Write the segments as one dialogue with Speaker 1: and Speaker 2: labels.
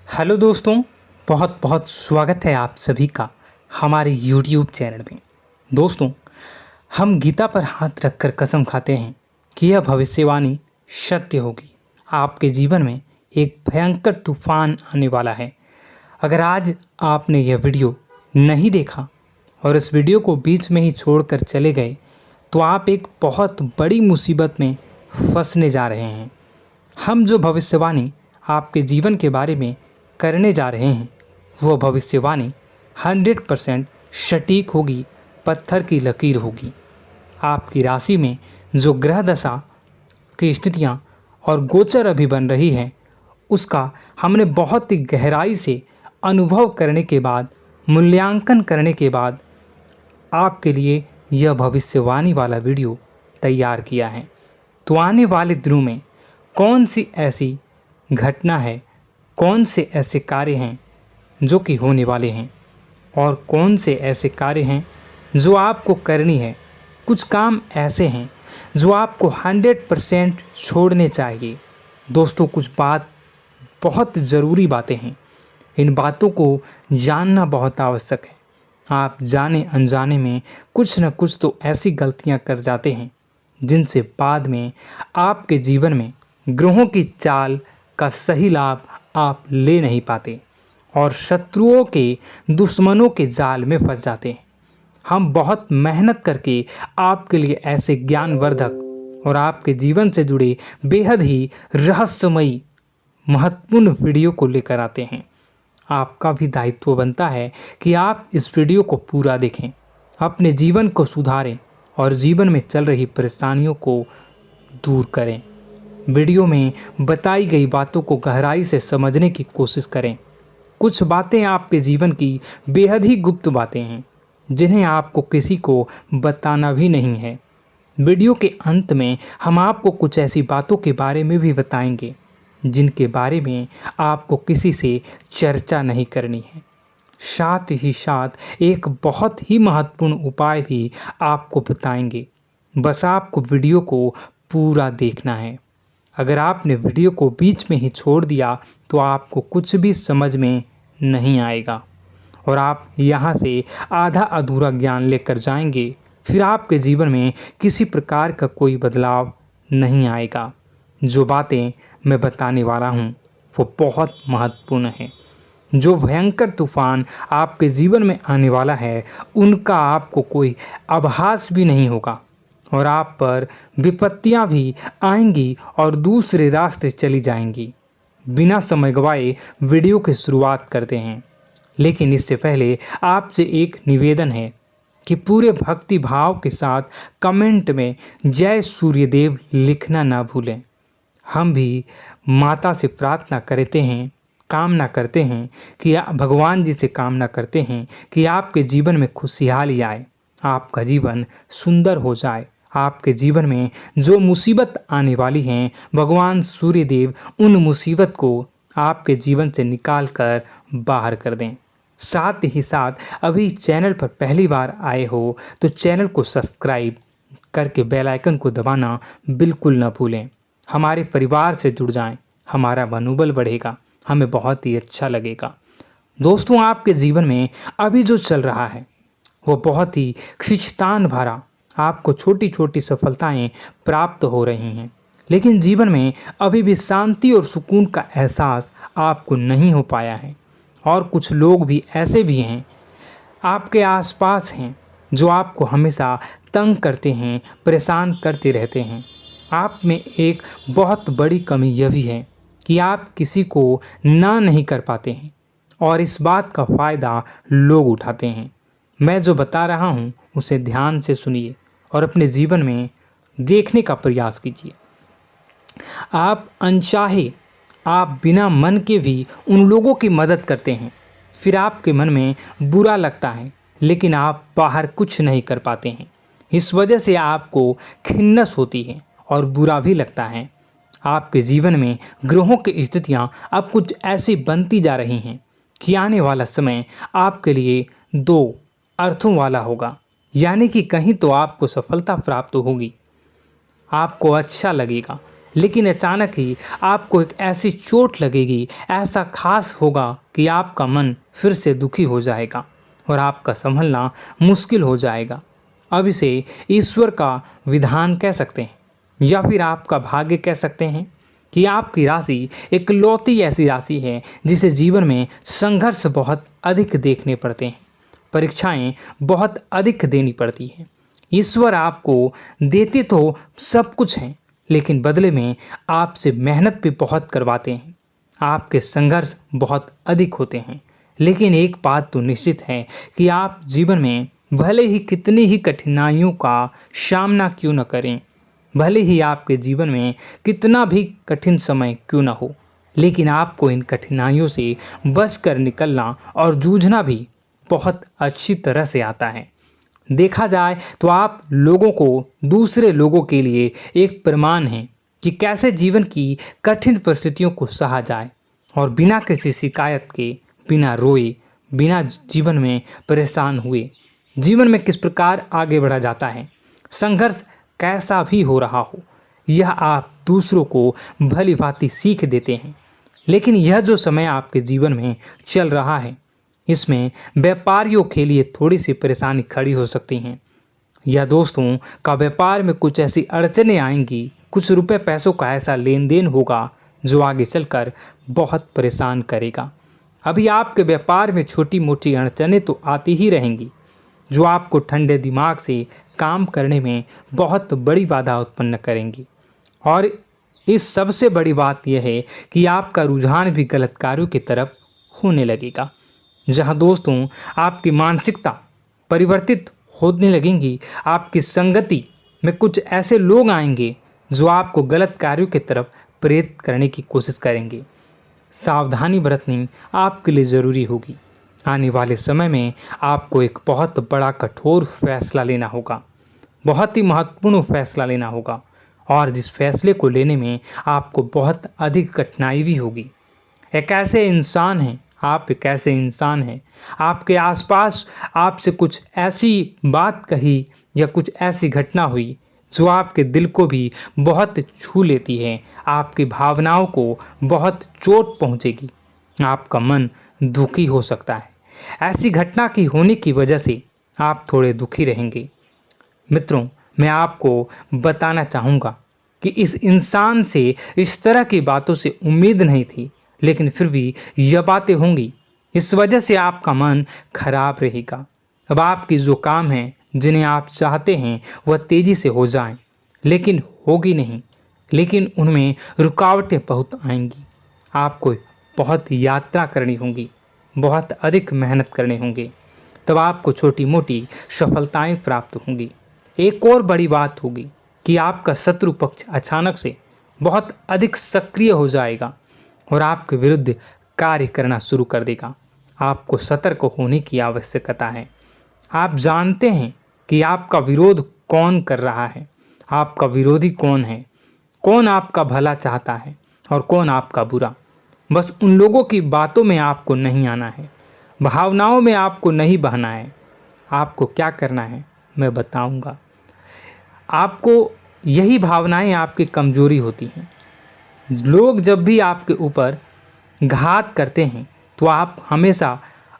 Speaker 1: Hello दोस्तों, बहुत बहुत स्वागत है आप सभी का हमारे YouTube चैनल में। दोस्तों, हम गीता पर हाथ रखकर कसम खाते हैं कि यह भविष्यवाणी सत्य होगी। आपके जीवन में एक भयंकर तूफान आने वाला है। अगर आज आपने यह वीडियो नहीं देखा और इस वीडियो को बीच में ही छोड़कर चले गए तो आप एक बहुत बड़ी मुसीबत में फंसने जा रहे हैं। हम जो भविष्यवाणी आपके जीवन के बारे में करने जा रहे हैं वो भविष्यवाणी 100% सटीक होगी, पत्थर की लकीर होगी। आपकी राशि में जो ग्रह दशा की स्थितियां और गोचर अभी बन रही है उसका हमने बहुत ही गहराई से अनुभव करने के बाद, मूल्यांकन करने के बाद आपके लिए यह भविष्यवाणी वाला वीडियो तैयार किया है। तो आने वाले दिनों में कौन सी ऐसी घटना है, कौन से ऐसे कार्य हैं जो कि होने वाले हैं और कौन से ऐसे कार्य हैं जो आपको करनी है। कुछ काम ऐसे हैं जो आपको 100% छोड़ने चाहिए। दोस्तों, कुछ बात बहुत ज़रूरी बातें हैं। इन बातों को जानना बहुत आवश्यक है। आप जाने अनजाने में कुछ न कुछ तो ऐसी गलतियां कर जाते हैं जिनसे बाद में आपके जीवन में ग्रहों की चाल का सही लाभ आप ले नहीं पाते और शत्रुओं के, दुश्मनों के जाल में फंस जाते हैं। हम बहुत मेहनत करके आपके लिए ऐसे ज्ञानवर्धक और आपके जीवन से जुड़े बेहद ही रहस्यमयी महत्वपूर्ण वीडियो को लेकर आते हैं। आपका भी दायित्व बनता है कि आप इस वीडियो को पूरा देखें, अपने जीवन को सुधारें और जीवन में चल रही परेशानियों को दूर करें। वीडियो में बताई गई बातों को गहराई से समझने की कोशिश करें। कुछ बातें आपके जीवन की बेहद ही गुप्त बातें हैं जिन्हें आपको किसी को बताना भी नहीं है। वीडियो के अंत में हम आपको कुछ ऐसी बातों के बारे में भी बताएंगे जिनके बारे में आपको किसी से चर्चा नहीं करनी है। साथ ही साथ एक बहुत ही महत्वपूर्ण उपाय भी आपको बताएंगे। बस आपको वीडियो को पूरा देखना है। अगर आपने वीडियो को बीच में ही छोड़ दिया तो आपको कुछ भी समझ में नहीं आएगा और आप यहाँ से आधा अधूरा ज्ञान लेकर जाएंगे। फिर आपके जीवन में किसी प्रकार का कोई बदलाव नहीं आएगा। जो बातें मैं बताने वाला हूँ वो बहुत महत्वपूर्ण है। जो भयंकर तूफान आपके जीवन में आने वाला है उनका आपको कोई आभास भी नहीं होगा और आप पर विपत्तियां भी आएंगी और दूसरे रास्ते चली जाएंगी। बिना समय गवाए वीडियो की शुरुआत करते हैं, लेकिन इससे पहले आपसे एक निवेदन है कि पूरे भक्ति भाव के साथ कमेंट में जय सूर्यदेव लिखना ना भूलें। हम भी माता से प्रार्थना करते हैं, कामना करते हैं कि भगवान जी से कामना करते हैं कि आपके जीवन में खुशहाली आए, आपका जीवन सुंदर हो जाए। आपके जीवन में जो मुसीबत आने वाली हैं भगवान सूर्यदेव उन मुसीबत को आपके जीवन से निकाल कर बाहर कर दें। साथ ही साथ अभी चैनल पर पहली बार आए हो तो चैनल को सब्सक्राइब करके बेल आइकन को दबाना बिल्कुल न भूलें। हमारे परिवार से जुड़ जाएं, हमारा मनोबल बढ़ेगा, हमें बहुत ही अच्छा लगेगा। दोस्तों, आपके जीवन में अभी जो चल रहा है वो बहुत ही खींचतान भरा, आपको छोटी छोटी सफलताएं प्राप्त हो रही हैं, लेकिन जीवन में अभी भी शांति और सुकून का एहसास आपको नहीं हो पाया है। और कुछ लोग भी ऐसे भी हैं आपके आसपास हैं जो आपको हमेशा तंग करते हैं, परेशान करते रहते हैं। आप में एक बहुत बड़ी कमी यह भी है कि आप किसी को ना नहीं कर पाते हैं और इस बात का फ़ायदा लोग उठाते हैं। मैं जो बता रहा हूँ उसे ध्यान से सुनिए और अपने जीवन में देखने का प्रयास कीजिए। आप अनचाहे, आप बिना मन के भी उन लोगों की मदद करते हैं, फिर आपके मन में बुरा लगता है लेकिन आप बाहर कुछ नहीं कर पाते हैं। इस वजह से आपको खिन्नस होती है और बुरा भी लगता है। आपके जीवन में ग्रहों की स्थितियाँ अब कुछ ऐसी बनती जा रही हैं कि आने वाला समय आपके लिए दो अर्थों वाला होगा। यानी कि कहीं तो आपको सफलता प्राप्त होगी, आपको अच्छा लगेगा लेकिन अचानक ही आपको एक ऐसी चोट लगेगी, ऐसा खास होगा कि आपका मन फिर से दुखी हो जाएगा और आपका संभलना मुश्किल हो जाएगा। अब इसे ईश्वर का विधान कह सकते हैं या फिर आपका भाग्य कह सकते हैं कि आपकी राशि इकलौती ऐसी राशि है जिसे जीवन में संघर्ष बहुत अधिक देखने पड़ते हैं, परीक्षाएं बहुत अधिक देनी पड़ती हैं। ईश्वर आपको देते तो सब कुछ हैं, लेकिन बदले में आपसे मेहनत भी बहुत करवाते हैं। आपके संघर्ष बहुत अधिक होते हैं, लेकिन एक बात तो निश्चित है कि आप जीवन में भले ही कितनी ही कठिनाइयों का सामना क्यों न करें, भले ही आपके जीवन में कितना भी कठिन समय क्यों न हो, लेकिन आपको इन कठिनाइयों से बच कर निकलना और जूझना भी बहुत अच्छी तरह से आता है। देखा जाए तो आप लोगों को दूसरे लोगों के लिए एक प्रमाण हैं कि कैसे जीवन की कठिन परिस्थितियों को सहा जाए और बिना किसी शिकायत के, बिना रोए, बिना जीवन में परेशान हुए जीवन में किस प्रकार आगे बढ़ा जाता है। संघर्ष कैसा भी हो रहा हो, यह आप दूसरों को भली भांति सीख देते हैं। लेकिन यह जो समय आपके जीवन में चल रहा है, इसमें व्यापारियों के लिए थोड़ी सी परेशानी खड़ी हो सकती हैं, या दोस्तों का व्यापार में कुछ ऐसी अड़चनें आएंगी, कुछ रुपए पैसों का ऐसा लेन देन होगा जो आगे चलकर बहुत परेशान करेगा। अभी आपके व्यापार में छोटी मोटी अड़चनें तो आती ही रहेंगी, जो आपको ठंडे दिमाग से काम करने में बहुत बड़ी बाधा उत्पन्न करेंगी। और इस सबसे बड़ी बात यह है कि आपका रुझान भी गलत कार्यों की तरफ होने लगेगा, जहां दोस्तों आपकी मानसिकता परिवर्तित होने लगेंगी। आपकी संगति में कुछ ऐसे लोग आएंगे जो आपको गलत कार्यों की तरफ प्रेरित करने की कोशिश करेंगे। सावधानी बरतनी आपके लिए ज़रूरी होगी। आने वाले समय में आपको एक बहुत बड़ा कठोर फैसला लेना होगा, बहुत ही महत्वपूर्ण फैसला लेना होगा, और जिस फैसले को लेने में आपको बहुत अधिक कठिनाई भी होगी। एक ऐसे इंसान हैं, आप एक ऐसे इंसान हैं, आपके आसपास आपसे कुछ ऐसी बात कही या कुछ ऐसी घटना हुई जो आपके दिल को भी बहुत छू लेती है, आपकी भावनाओं को बहुत चोट पहुंचेगी, आपका मन दुखी हो सकता है। ऐसी घटना की होने की वजह से आप थोड़े दुखी रहेंगे। मित्रों, मैं आपको बताना चाहूँगा कि इस इंसान से इस तरह की बातों से उम्मीद नहीं थी, लेकिन फिर भी यह बातें होंगी। इस वजह से आपका मन खराब रहेगा। अब आपकी जो काम है, जिन्हें आप चाहते हैं वह तेज़ी से हो जाएं, लेकिन होगी नहीं, लेकिन उनमें रुकावटें बहुत आएंगी। आपको बहुत यात्रा करनी होगी, बहुत अधिक मेहनत करने होंगे, तब आपको छोटी मोटी सफलताएं प्राप्त होंगी। एक और बड़ी बात होगी कि आपका शत्रु पक्ष अचानक से बहुत अधिक सक्रिय हो जाएगा और आपके विरुद्ध कार्य करना शुरू कर देगा। आपको सतर्क होने की आवश्यकता है। आप जानते हैं कि आपका विरोध कौन कर रहा है, आपका विरोधी कौन है, कौन आपका भला चाहता है और कौन आपका बुरा। बस उन लोगों की बातों में आपको नहीं आना है, भावनाओं में आपको नहीं बहना है। आपको क्या करना है मैं बताऊंगा। आपको यही भावनाएं आपकी कमजोरी होती हैं। लोग जब भी आपके ऊपर घात करते हैं तो आप हमेशा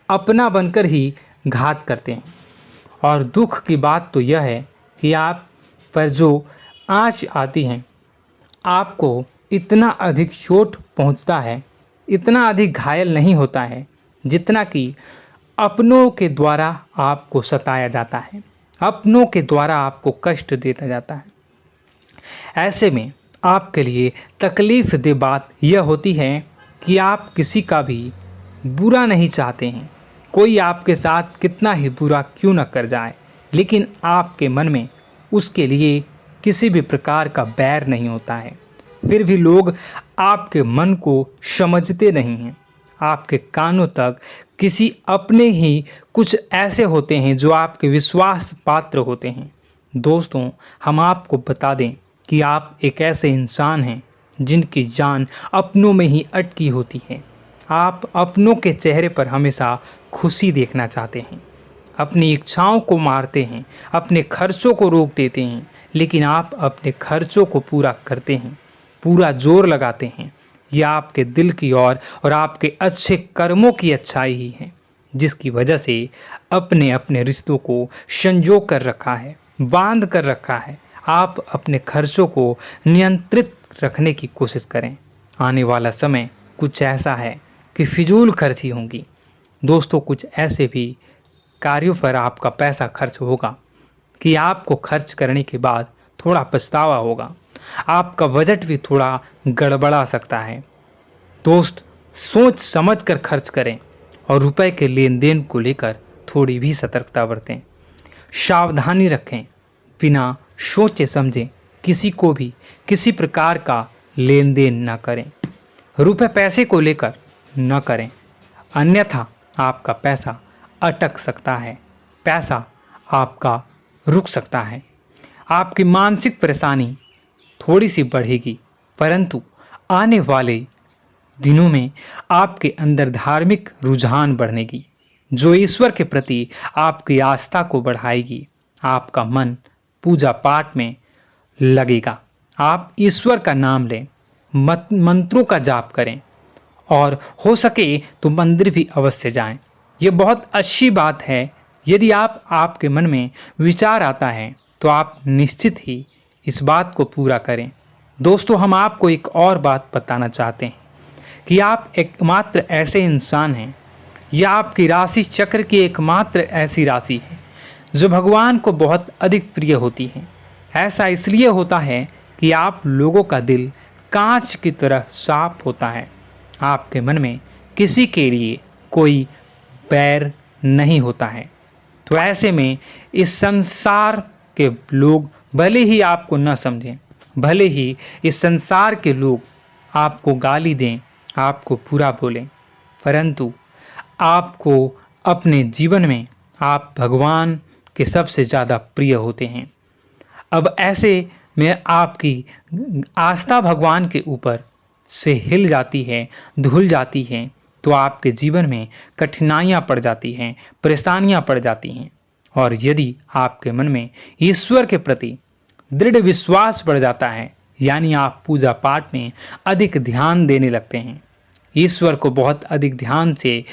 Speaker 1: अपना बनकर ही घात करते हैं। और दुख की बात तो यह है कि आप पर जो आँच आती है, आपको इतना अधिक चोट पहुंचता है, इतना अधिक घायल नहीं होता है जितना कि अपनों के द्वारा आपको सताया जाता है, अपनों के द्वारा आपको कष्ट देता जाता है। ऐसे में आपके लिए तकलीफ दे बात यह होती है कि आप किसी का भी बुरा नहीं चाहते हैं। कोई आपके साथ कितना ही बुरा क्यों न कर जाए, लेकिन आपके मन में उसके लिए किसी भी प्रकार का बैर नहीं होता है। फिर भी लोग आपके मन को समझते नहीं हैं। आपके कानों तक किसी अपने ही कुछ ऐसे होते हैं जो आपके विश्वास पात्र होते हैं। दोस्तों, हम आपको बता दें कि आप एक ऐसे इंसान हैं जिनकी जान अपनों में ही अटकी होती है। आप अपनों के चेहरे पर हमेशा खुशी देखना चाहते हैं, अपनी इच्छाओं को मारते हैं, अपने खर्चों को रोक देते हैं, लेकिन आप अपने खर्चों को पूरा करते हैं। पूरा जोर लगाते हैं, यह आपके दिल की और आपके अच्छे कर्मों की अच्छाई ही है, जिसकी वजह से अपने अपने रिश्तों को संजो कर रखा है, बांध कर रखा है। आप अपने खर्चों को नियंत्रित रखने की कोशिश करें। आने वाला समय कुछ ऐसा है कि फिजूल खर्ची होंगी। दोस्तों, कुछ ऐसे भी कार्यों पर आपका पैसा खर्च होगा कि आपको खर्च करने के बाद थोड़ा पछतावा होगा। आपका बजट भी थोड़ा गड़बड़ा सकता है। दोस्त, सोच समझ कर खर्च करें और रुपए के लेन देन को लेकर थोड़ी भी सतर्कता बरतें। सावधानी रखें, बिना सोचे समझे किसी को भी किसी प्रकार का लेन देन न करें। रुपए पैसे को लेकर न करें, अन्यथा आपका पैसा अटक सकता है, पैसा आपका रुक सकता है। आपकी मानसिक परेशानी थोड़ी सी बढ़ेगी, परंतु आने वाले दिनों में आपके अंदर धार्मिक रुझान बढ़नेगी, जो ईश्वर के प्रति आपकी आस्था को बढ़ाएगी। आपका मन पूजा पाठ में लगेगा। आप ईश्वर का नाम लें, मंत्रों का जाप करें और हो सके तो मंदिर भी अवश्य जाएं। ये बहुत अच्छी बात है। यदि आपके मन में विचार आता है तो आप निश्चित ही इस बात को पूरा करें। दोस्तों, हम आपको एक और बात बताना चाहते हैं कि आप एकमात्र ऐसे इंसान हैं, यह आपकी राशि चक्र की एकमात्र ऐसी राशि है जो भगवान को बहुत अधिक प्रिय होती है। ऐसा इसलिए होता है कि आप लोगों का दिल कांच की तरह साफ होता है। आपके मन में किसी के लिए कोई बैर नहीं होता है। तो ऐसे में इस संसार के लोग भले ही आपको न समझें, भले ही इस संसार के लोग आपको गाली दें, आपको बुरा बोलें, परंतु आपको अपने जीवन में आप भगवान के सबसे ज़्यादा प्रिय होते हैं। अब ऐसे में आपकी आस्था भगवान के ऊपर से हिल जाती है, धुल जाती है, तो आपके जीवन में कठिनाइयाँ पड़ जाती हैं, परेशानियाँ पड़ जाती हैं। और यदि आपके मन में ईश्वर के प्रति दृढ़ विश्वास बढ़ जाता है, यानी आप पूजा पाठ में अधिक ध्यान देने लगते हैं, ईश्वर को बहुत अधिक ध्यान से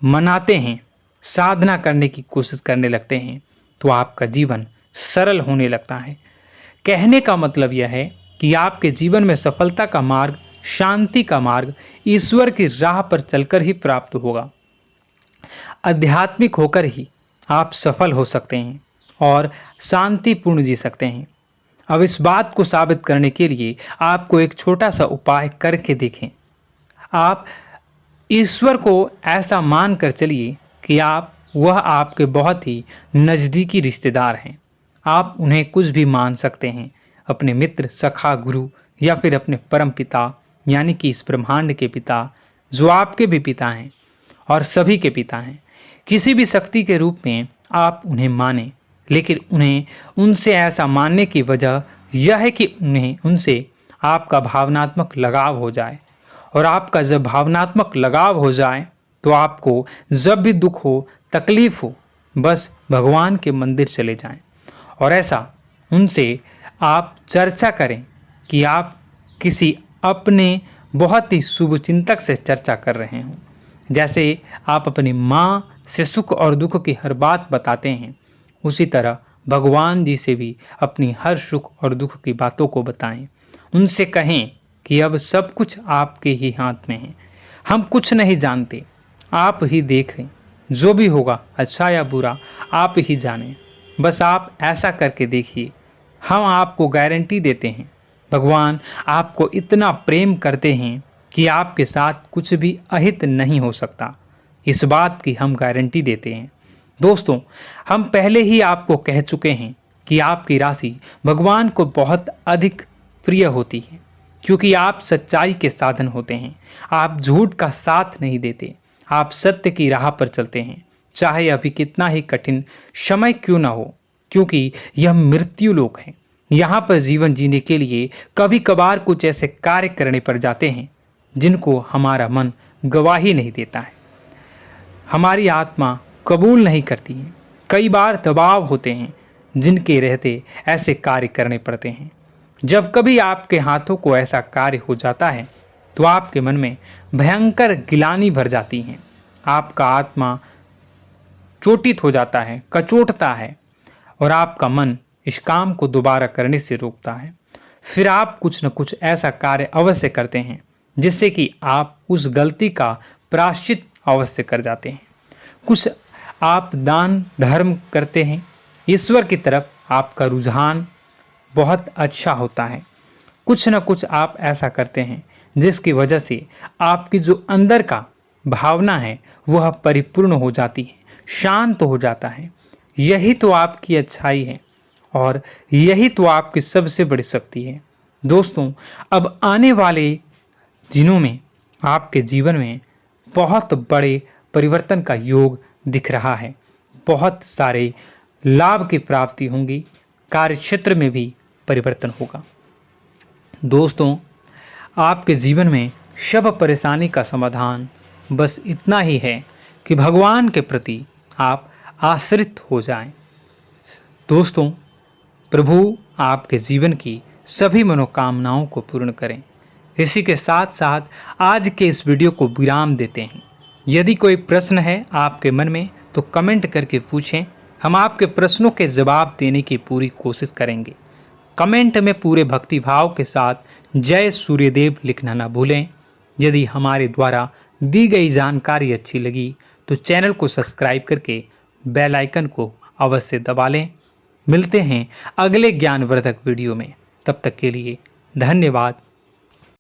Speaker 1: मनाते हैं, साधना करने की कोशिश करने लगते हैं, तो आपका जीवन सरल होने लगता है। कहने का मतलब यह है कि आपके जीवन में सफलता का मार्ग, शांति का मार्ग ईश्वर की राह पर चलकर ही प्राप्त होगा। आध्यात्मिक होकर ही आप सफल हो सकते हैं और शांतिपूर्ण जी सकते हैं। अब इस बात को साबित करने के लिए आपको एक छोटा सा उपाय करके देखें। आप ईश्वर को ऐसा मान कर चलिए कि वह आपके बहुत ही नज़दीकी रिश्तेदार हैं। आप उन्हें कुछ भी मान सकते हैं, अपने मित्र, सखा, गुरु या फिर अपने परम पिता, यानी कि इस ब्रह्मांड के पिता, जो आपके भी पिता हैं और सभी के पिता हैं। किसी भी शक्ति के रूप में आप उन्हें मानें, लेकिन उन्हें उनसे ऐसा मानने की वजह यह है कि उनसे आपका भावनात्मक लगाव हो जाए। और आपका जब भावनात्मक लगाव हो जाए तो आपको जब भी दुख हो, तकलीफ हो, बस भगवान के मंदिर चले जाएं और ऐसा उनसे आप चर्चा करें कि आप किसी अपने बहुत ही शुभचिंतक से चर्चा कर रहे हों। जैसे आप अपनी माँ से सुख और दुख की हर बात बताते हैं, उसी तरह भगवान जी से भी अपनी हर सुख और दुख की बातों को बताएं। उनसे कहें कि अब सब कुछ आपके ही हाथ में है, हम कुछ नहीं जानते, आप ही देखें, जो भी होगा अच्छा या बुरा आप ही जानें। बस आप ऐसा करके देखिए, हम आपको गारंटी देते हैं भगवान आपको इतना प्रेम करते हैं कि आपके साथ कुछ भी अहित नहीं हो सकता। इस बात की हम गारंटी देते हैं। दोस्तों, हम पहले ही आपको कह चुके हैं कि आपकी राशि भगवान को बहुत अधिक प्रिय होती है, क्योंकि आप सच्चाई के साधन होते हैं। आप झूठ का साथ नहीं देते, आप सत्य की राह पर चलते हैं, चाहे अभी कितना ही कठिन समय क्यों ना हो, क्योंकि यह मृत्यु लोक है। यहाँ पर जीवन जीने के लिए कभी कभार कुछ ऐसे कार्य करने पड़ जाते हैं जिनको हमारा मन गवाही नहीं देता है, हमारी आत्मा कबूल नहीं करती है। कई बार दबाव होते हैं जिनके रहते ऐसे कार्य करने पड़ते हैं। जब कभी आपके हाथों को ऐसा कार्य हो जाता है तो आपके मन में भयंकर गिलानी भर जाती है। आपका आत्मा चोटित हो जाता है, कचोटता है और आपका मन इस काम को दोबारा करने से रोकता है। फिर आप कुछ न कुछ ऐसा कार्य अवश्य करते हैं जिससे कि आप उस गलती का प्रायश्चित अवश्य कर जाते हैं। कुछ आप दान धर्म करते हैं। ईश्वर की तरफ आपका रुझान बहुत अच्छा होता है। कुछ न कुछ आप ऐसा करते हैं जिसकी वजह से आपकी जो अंदर का भावना है वह परिपूर्ण हो जाती है, शांत हो जाता है। यही तो आपकी अच्छाई है और यही तो आपकी सबसे बड़ी शक्ति है। दोस्तों, अब आने वाले दिनों में आपके जीवन में बहुत बड़े परिवर्तन का योग दिख रहा है। बहुत सारे लाभ की प्राप्ति होंगी, कार्यक्षेत्र में भी परिवर्तन होगा। दोस्तों, आपके जीवन में सब परेशानी का समाधान बस इतना ही है कि भगवान के प्रति आप आश्रित हो जाएं। दोस्तों, प्रभु आपके जीवन की सभी मनोकामनाओं को पूर्ण करें। इसी के साथ साथ आज के इस वीडियो को विराम देते हैं। यदि कोई प्रश्न है आपके मन में तो कमेंट करके पूछें, हम आपके प्रश्नों के जवाब देने की पूरी कोशिश करेंगे। कमेंट में पूरे भक्तिभाव के साथ जय सूर्यदेव लिखना ना भूलें। यदि हमारे द्वारा दी गई जानकारी अच्छी लगी तो चैनल को सब्सक्राइब करके बेल आइकन को अवश्य दबा लें। मिलते हैं अगले ज्ञानवर्धक वीडियो में। तब तक के लिए धन्यवाद।